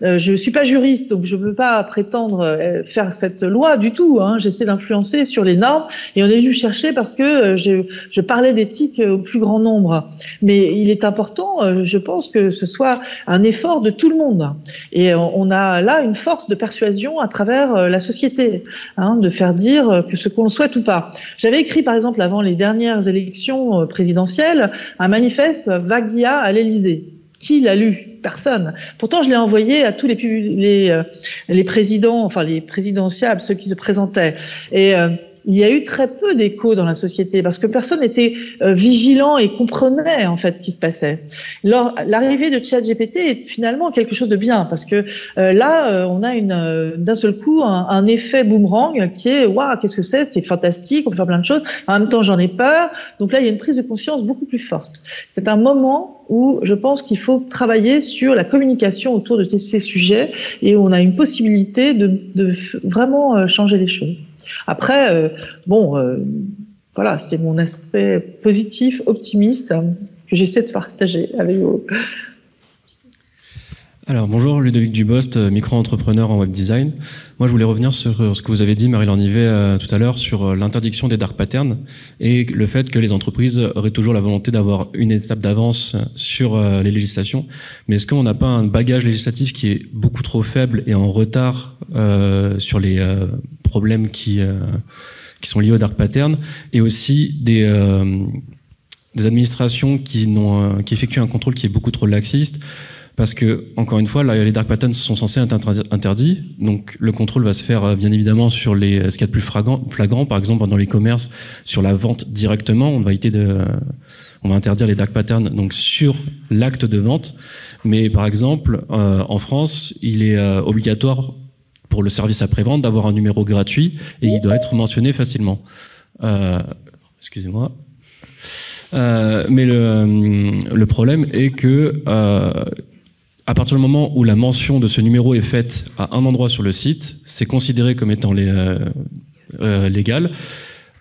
Je suis pas juriste, donc je ne peux pas prétendre faire cette loi du tout. Hein. J'essaie d'influencer sur les normes. Et on est venu chercher parce que je parlais d'éthique au plus grand nombre. Mais il est important, je pense, que ce soit un effort de tout le monde. Et on a là une force de persuasion à travers la société, hein, de faire dire que ce qu'on souhaite ou pas. J'avais écrit, par exemple, avant les dernières élections présidentielles, un manifeste Vague-IA à l'Élysée. Qui l'a lu? Personne. Pourtant, je l'ai envoyé à tous les présidents, enfin les présidentiables, ceux qui se présentaient. Et il y a eu très peu d'écho dans la société parce que personne n'était vigilant et comprenait en fait ce qui se passait. L'arrivée de ChatGPT est finalement quelque chose de bien parce que là, on a d'un seul coup un effet boomerang qui est waouh, qu'est-ce que c'est fantastique, on peut faire plein de choses. En même temps, j'en ai peur. Donc là, il y a une prise de conscience beaucoup plus forte. C'est un moment où je pense qu'il faut travailler sur la communication autour de ces sujets et où on a une possibilité de vraiment changer les choses. Après, voilà, c'est mon aspect positif, optimiste, que j'essaie de partager avec vous. Alors bonjour, Ludovic Dubost, micro-entrepreneur en web design. Moi je voulais revenir sur ce que vous avez dit, Marie-Laure Nivet, tout à l'heure, sur l'interdiction des dark patterns et le fait que les entreprises auraient toujours la volonté d'avoir une étape d'avance sur les législations. Mais est-ce qu'on n'a pas un bagage législatif qui est beaucoup trop faible et en retard sur les problèmes qui sont liés aux dark patterns et aussi des administrations qui effectuent un contrôle qui est beaucoup trop laxiste? Parce que, encore une fois, là, les dark patterns sont censés être interdits, donc le contrôle va se faire bien évidemment sur ce qu'il y a de plus flagrant, par exemple dans les commerces, sur la vente directement, on va interdire les dark patterns donc sur l'acte de vente, mais par exemple, en France, il est obligatoire pour le service après-vente d'avoir un numéro gratuit et il doit être mentionné facilement. Excusez-moi. Mais le problème est que à partir du moment où la mention de ce numéro est faite à un endroit sur le site, c'est considéré comme étant légal.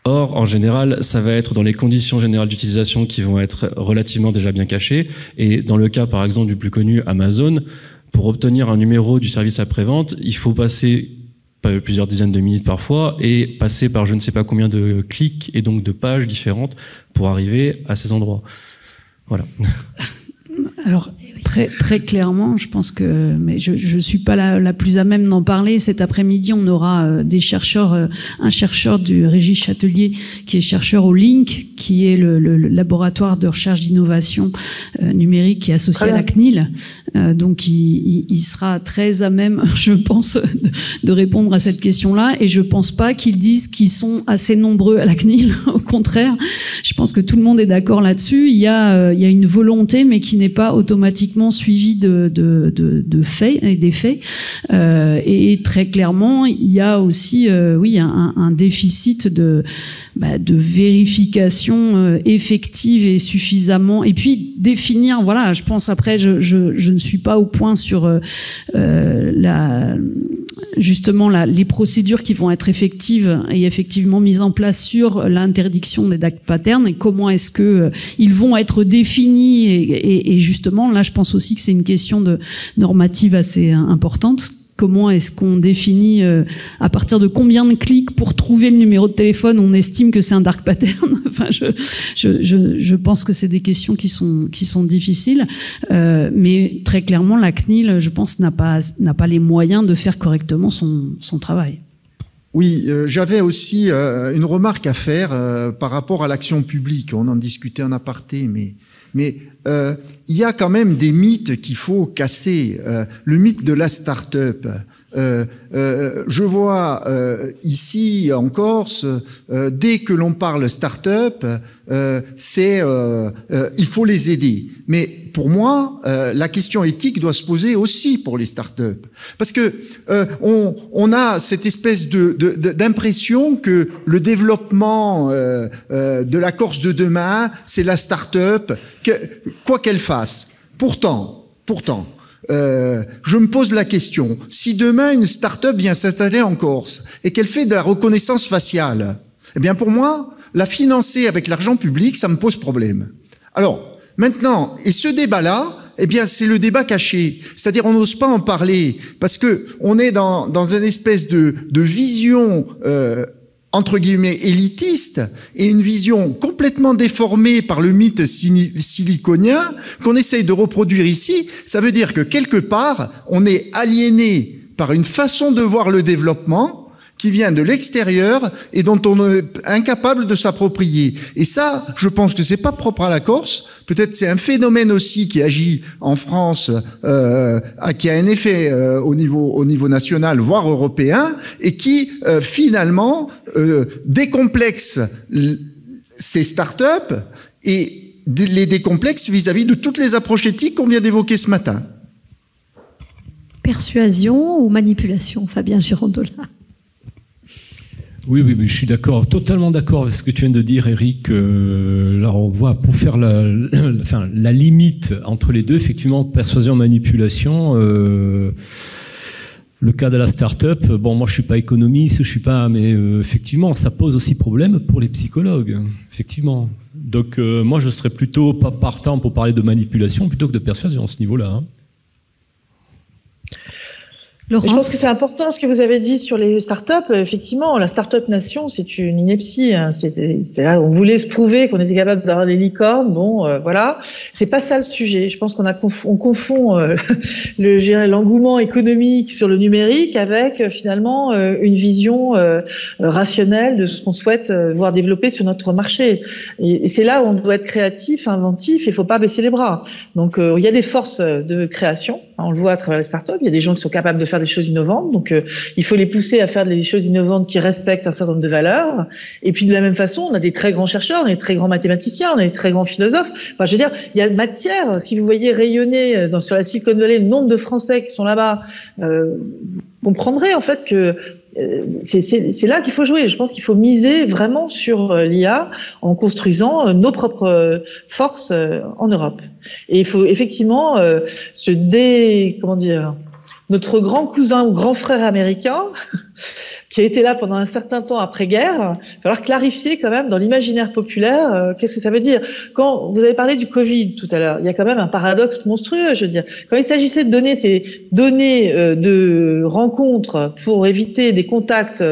Or, en général, ça va être dans les conditions générales d'utilisation qui vont être relativement déjà bien cachées. Et dans le cas, par exemple, du plus connu, Amazon, pour obtenir un numéro du service après-vente, il faut passer plusieurs dizaines de minutes parfois et passer par je ne sais pas combien de clics et donc de pages différentes pour arriver à ces endroits. Voilà. Alors, très clairement, je pense que, mais je suis pas la plus à même d'en parler. Cet après-midi, on aura des chercheurs, un chercheur du Régis Châtelier qui est chercheur au LINC, qui est le laboratoire de recherche d'innovation numérique qui est associé à la CNIL. Donc, il sera très à même, je pense, de répondre à cette question-là. Et je pense pas qu'ils disent qu'ils sont assez nombreux à la CNIL. Au contraire, je pense que tout le monde est d'accord là-dessus. Il y a une volonté, mais qui n'est pas automatiquement suivie de faits et des faits. Et très clairement, il y a aussi, un déficit de vérification effective et suffisamment. Et puis définir, voilà, je pense après, je ne suis pas au point sur les procédures qui vont être effectives et effectivement mises en place sur l'interdiction des dark patterns et comment est-ce que ils vont être définis et justement là je pense aussi que c'est une question de normative assez importante. Comment est-ce qu'on définit à partir de combien de clics pour trouver le numéro de téléphone on estime que c'est un dark pattern. Enfin, je pense que c'est des questions qui sont difficiles, mais très clairement la CNIL, je pense, n'a pas les moyens de faire correctement son travail. Oui, j'avais aussi une remarque à faire par rapport à l'action publique. On en discutait en aparté, mais il y a quand même des mythes qu'il faut casser. Le mythe de la start-up. Je vois ici en Corse, dès que l'on parle start-up, il faut les aider. Mais pour moi, la question éthique doit se poser aussi pour les start-up, parce que on a cette espèce d'impression que le développement de la Corse de demain, c'est la start-up, quoi qu'elle fasse. Pourtant. Je me pose la question, si demain une start-up vient s'installer en Corse et qu'elle fait de la reconnaissance faciale, eh bien pour moi, la financer avec l'argent public, ça me pose problème. Alors, maintenant, et ce débat-là, eh bien c'est le débat caché, c'est-à-dire on n'ose pas en parler, parce que on est dans une espèce de vision entre guillemets élitiste et une vision complètement déformée par le mythe siliconien qu'on essaye de reproduire ici. Ça veut dire que quelque part, on est aliéné par une façon de voir le développement qui vient de l'extérieur et dont on est incapable de s'approprier. Et ça, je pense que c'est pas propre à la Corse. Peut-être c'est un phénomène aussi qui agit en France, qui a un effet au niveau national, voire européen, et qui finalement décomplexe ces startups et les décomplexe vis-à-vis de toutes les approches éthiques qu'on vient d'évoquer ce matin. Persuasion ou manipulation, Fabien Girondola? Oui, je suis d'accord, totalement d'accord avec ce que tu viens de dire, Eric. Là, on voit, pour faire la limite entre les deux, effectivement, persuasion, manipulation, le cas de la start-up, bon, moi je suis pas économiste, mais effectivement, ça pose aussi problème pour les psychologues, effectivement. Donc, moi je serais plutôt pas partant pour parler de manipulation plutôt que de persuasion à ce niveau-là. Laurence. Je pense que c'est important ce que vous avez dit sur les startups. Effectivement, la startup nation, c'est une ineptie. Hein. C'est là, on voulait se prouver qu'on était capable d'avoir des licornes. Bon, voilà. C'est pas ça le sujet. Je pense on confond l'engouement économique sur le numérique avec finalement une vision rationnelle de ce qu'on souhaite voir développer sur notre marché. Et c'est là où on doit être créatif, inventif. Il faut pas baisser les bras. Donc, il y a des forces de création. On le voit à travers les startups. Il y a des gens qui sont capables de faire des choses innovantes. Donc, il faut les pousser à faire des choses innovantes qui respectent un certain nombre de valeurs. Et puis, de la même façon, on a des très grands chercheurs, on a des très grands mathématiciens, on a des très grands philosophes. Enfin, je veux dire, il y a matière. Si vous voyez rayonner sur la Silicon Valley le nombre de Français qui sont là-bas, vous comprendrez en fait que c'est là qu'il faut jouer. Je pense qu'il faut miser vraiment sur l'IA en construisant nos propres forces en Europe. Et il faut effectivement notre grand cousin ou grand frère américain qui a été là pendant un certain temps après-guerre, il va falloir clarifier quand même dans l'imaginaire populaire qu'est-ce que ça veut dire. Quand vous avez parlé du Covid tout à l'heure, il y a quand même un paradoxe monstrueux, je veux dire. Quand il s'agissait de donner ces données de rencontres pour éviter des contacts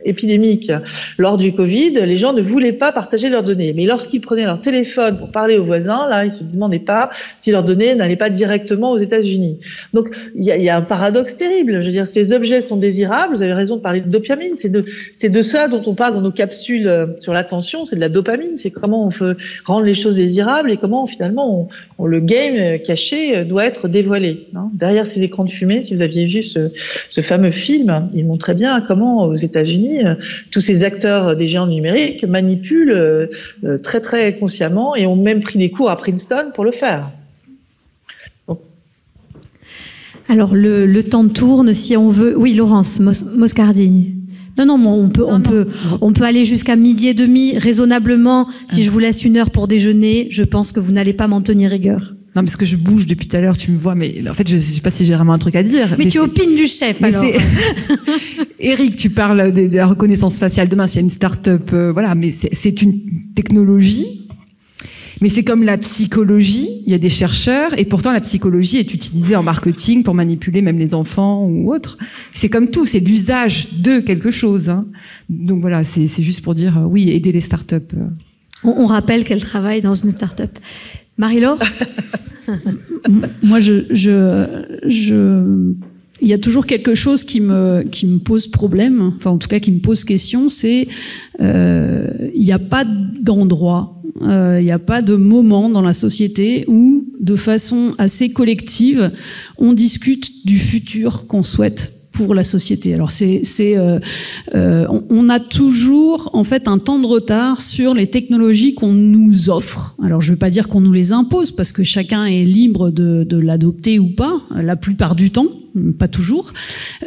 épidémiques lors du Covid, les gens ne voulaient pas partager leurs données. Mais lorsqu'ils prenaient leur téléphone pour parler aux voisins, là, ils se demandaient pas si leurs données n'allaient pas directement aux États-Unis. Donc, il y a un paradoxe terrible. Je veux dire, ces objets sont désirables. Vous avez raison de parler de dopamine. C'est de ça dont on parle dans nos capsules sur l'attention. C'est de la dopamine. C'est comment on peut rendre les choses désirables et comment finalement le game caché doit être dévoilé. Hein. Derrière ces écrans de fumée, si vous aviez vu ce fameux film, il montrait bien comment aux États-Unis tous ces acteurs des géants numériques manipulent très très consciemment et ont même pris des cours à Princeton pour le faire. Bon. Alors le temps tourne si on veut. Oui, Laurence Moscardini. Non, on peut aller jusqu'à 12h30 raisonnablement. Si je vous laisse 1 heure pour déjeuner, je pense que vous n'allez pas m'en tenir rigueur. Non, parce que je bouge depuis tout à l'heure, tu me vois, mais en fait, je sais pas si j'ai vraiment un truc à dire. Mais tu opines du chef, alors. Eric, tu parles de la reconnaissance faciale demain, s'il y a une start-up, voilà, mais c'est une technologie. Mais c'est comme la psychologie, il y a des chercheurs, et pourtant la psychologie est utilisée en marketing pour manipuler même les enfants ou autres. C'est comme tout, c'est l'usage de quelque chose. Hein. Donc voilà, c'est juste pour dire, oui, aider les start-up. On rappelle qu'elle travaille dans une start-up. Marie-Laure? Moi, il y a toujours quelque chose qui me pose problème, enfin en tout cas qui me pose question, c'est il n'y a pas d'endroit, il n'y a pas de moment dans la société où, de façon assez collective, on discute du futur qu'on souhaite pour la société. Alors on a toujours en fait un temps de retard sur les technologies qu'on nous offre. Alors je ne veux pas dire qu'on nous les impose parce que chacun est libre de l'adopter ou pas, la plupart du temps, pas toujours.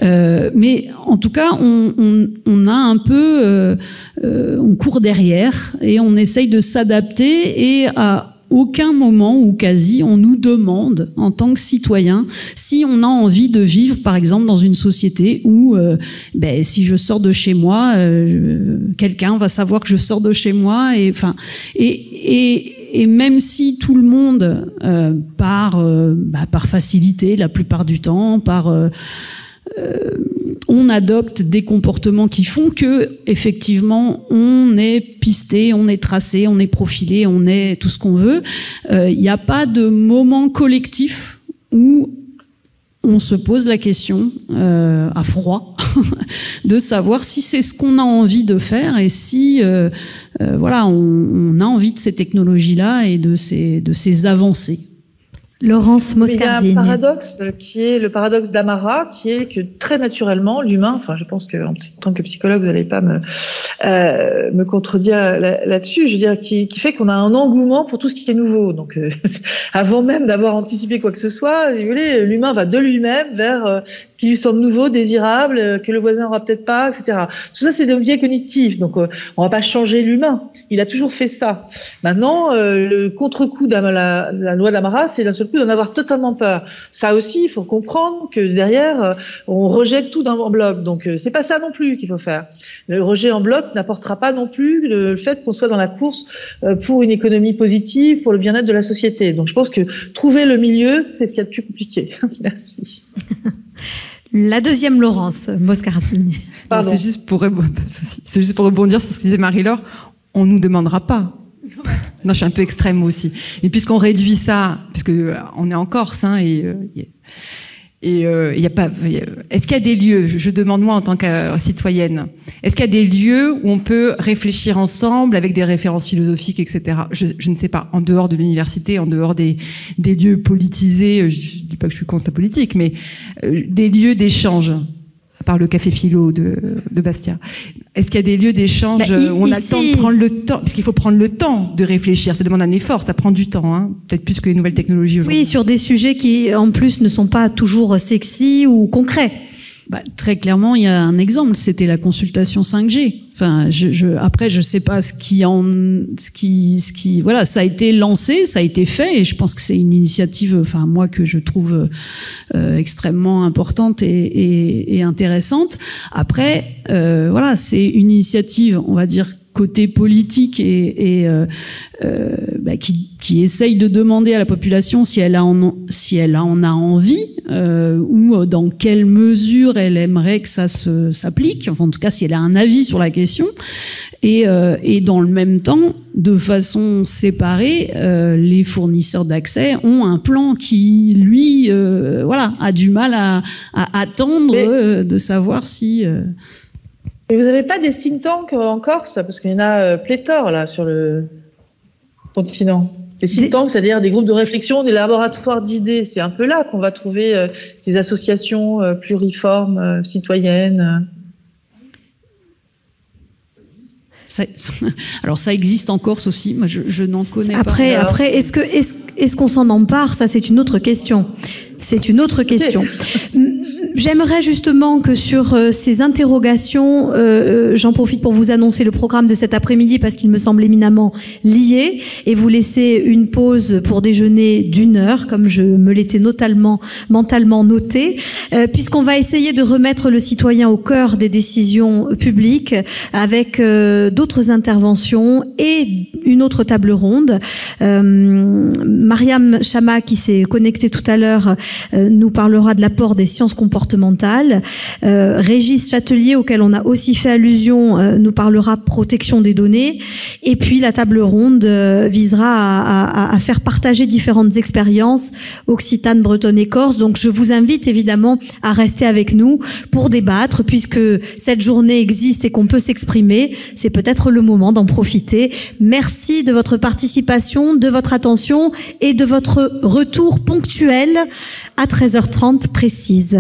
Mais en tout cas, on a un peu, on court derrière et on essaye de s'adapter et à aucun moment ou quasi on nous demande en tant que citoyen si on a envie de vivre par exemple dans une société où si je sors de chez moi quelqu'un va savoir que je sors de chez moi et même si tout le monde par facilité la plupart du temps on adopte des comportements qui font que, effectivement, on est pisté, on est tracé, on est profilé, on est tout ce qu'on veut. Il n'y a pas de moment collectif où on se pose la question, à froid, de savoir si c'est ce qu'on a envie de faire et si, on a envie de ces technologies-là et de ces avancées. Laurence Moscardini. Il y a un paradoxe qui est le paradoxe d'Amara, qui est que très naturellement, l'humain, enfin je pense que en tant que psychologue, vous n'allez pas me contredire là-dessus, je veux dire, qui fait qu'on a un engouement pour tout ce qui est nouveau. Donc avant même d'avoir anticipé quoi que ce soit, si vous voulez, l'humain va de lui-même vers ce qui lui semble nouveau, désirable, que le voisin n'aura peut-être pas, etc. Tout ça, c'est des biais cognitifs. Donc on va pas changer l'humain. Il a toujours fait ça. Maintenant, le contre-coup de la loi d'Amara, c'est d'un seul coup d'en avoir totalement peur. Ça aussi, il faut comprendre que derrière, on rejette tout en bloc. Donc, c'est pas ça non plus qu'il faut faire. Le rejet en bloc n'apportera pas non plus le fait qu'on soit dans la course pour une économie positive, pour le bien-être de la société. Donc, je pense que trouver le milieu, c'est ce qu'il y a de plus compliqué. Merci. La deuxième Laurence Moscardini. C'est juste pour rebondir sur ce que disait Marie-Laure. On nous demandera pas. Non, je suis un peu extrême aussi. Et puisqu'on réduit ça, puisque on est en Corse, hein, y a pas. Est-ce qu'il y a des lieux, je demande moi en tant que citoyenne, est-ce qu'il y a des lieux où on peut réfléchir ensemble avec des références philosophiques, etc. Je ne sais pas. En dehors de l'université, en dehors des lieux politisés, je dis pas que je suis contre la politique, mais des lieux d'échange. À part le café philo de Bastia. Est-ce qu'il y a des lieux d'échange où on a le temps de prendre le temps? Parce qu'il faut prendre le temps de réfléchir. Ça demande un effort, ça prend du temps, hein. Peut-être plus que les nouvelles technologies aujourd'hui. Oui, sur des sujets qui, en plus, ne sont pas toujours sexy ou concrets. Très clairement, il y a un exemple, c'était la consultation 5G. Enfin, après, je sais pas ce qui, voilà, ça a été lancé, ça a été fait, et je pense que c'est une initiative, enfin, moi, que je trouve extrêmement importante et intéressante. Après, voilà, c'est une initiative, on va dire, côté politique qui essaye de demander à la population si elle en a envie ou dans quelle mesure elle aimerait que ça s'applique. Enfin, en tout cas, si elle a un avis sur la question. Et dans le même temps, de façon séparée, les fournisseurs d'accès ont un plan qui, lui, a du mal à attendre de savoir si... Et vous n'avez pas des think tanks en Corse? Parce qu'il y en a pléthore, là, sur le continent. Des think tanks, c'est-à-dire des groupes de réflexion, des laboratoires d'idées. C'est un peu là qu'on va trouver ces associations pluriformes, citoyennes. Alors ça existe en Corse aussi, moi je n'en connais pas. Après, est-ce qu'on s'en empare? Ça, c'est une autre question. C'est une autre question. J'aimerais justement que sur ces interrogations, j'en profite pour vous annoncer le programme de cet après-midi parce qu'il me semble éminemment lié et vous laisser une pause pour déjeuner d'1 heure, comme je me l'étais mentalement noté, puisqu'on va essayer de remettre le citoyen au cœur des décisions publiques avec d'autres interventions et une autre table ronde. Mariam Chama, qui s'est connectée tout à l'heure, nous parlera de l'apport des sciences comportementales. Régis Châtelier, auquel on a aussi fait allusion, nous parlera protection des données. Et puis la table ronde visera à faire partager différentes expériences occitanes, bretonnes et corse. Donc je vous invite évidemment à rester avec nous pour débattre, puisque cette journée existe et qu'on peut s'exprimer. C'est peut-être le moment d'en profiter. Merci de votre participation, de votre attention et de votre retour ponctuel à 13h30 précise.